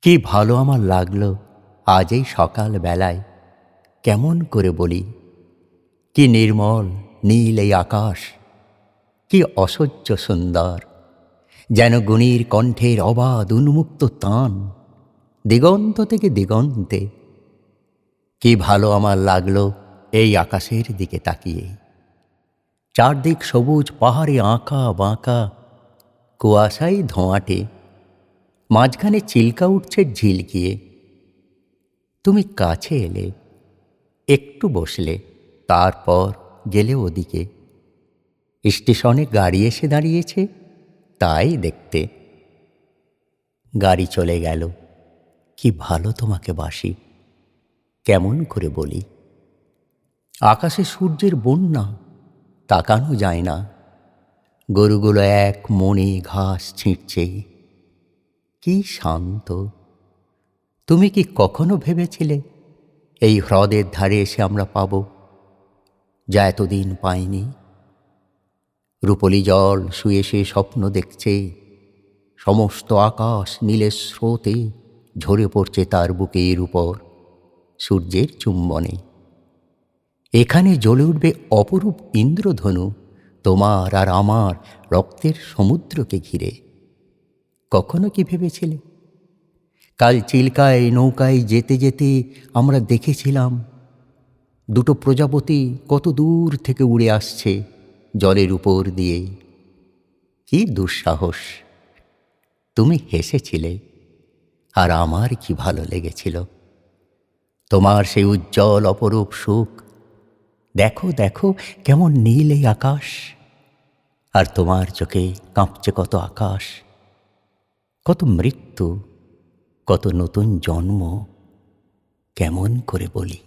কি ভালো আমার লাগলো আজ এই সকাল বেলায়, কেমন করে বলি। কি নির্মল নীল এই আকাশ, কি অসহ্য সুন্দর, যেন গুণীর কণ্ঠের অবাধ উন্মুক্ত তান দিগন্ত থেকে দিগন্তে। কি ভালো আমার লাগলো এই আকাশের দিকে তাকিয়ে। চারদিক সবুজ পাহাড়ে আঁকা বাঁকা, কুয়াশায় ধোঁয়াটে, মাঝখানে চিল্কা উঠছে ঝিলকিয়ে। তুমি কাছে এলে, একটু বসলে, তারপর গেলে ওদিকে। স্টেশনে গাড়ি এসে দাঁড়িয়েছে, তাই দেখতে। গাড়ি চলে গেল, কি ভালো তোমাকে বাসি, কেমন করে বলি। আকাশে সূর্যের বন্যা, তাকানো যায় না। গরুগুলো এক মনে ঘাস ছিঁড়ছে, কি শান্ত। তুমি কি কখনো ভেবেছিলে এই হ্রদের ধারে এসে আমরা পাব, যা এতদিন পাইনি? রূপলি জল শুয়ে শুয়ে স্বপ্ন দেখছে, সমস্ত আকাশ নীলের স্রোতে ঝরে পড়ছে তার বুকের উপর সূর্যের চুম্বনে। এখানে জ্বলে উঠবে অপরূপ ইন্দ্রধনু, তোমার আর আমার রক্তের সমুদ্রকে ঘিরে। কখনো কি ভেবেছিলে? কাল চিল্কায় নৌকায় যেতে যেতে আমরা দেখেছিলাম দুটো প্রজাপতি কত দূর থেকে উড়ে আসছে জলের উপর দিয়ে। কি দুঃসাহস! তুমি হেসেছিলে, আর আমার কি ভালো লেগেছিল। তোমার সেই উজ্জ্বল অপরূপ সুখ, দেখো দেখো কেমন নীল এই আকাশ, আর তোমার চোখে কাঁপছে কত আকাশ, কত মৃত্যু, কত নতুন জন্ম, কেমন করে বলি।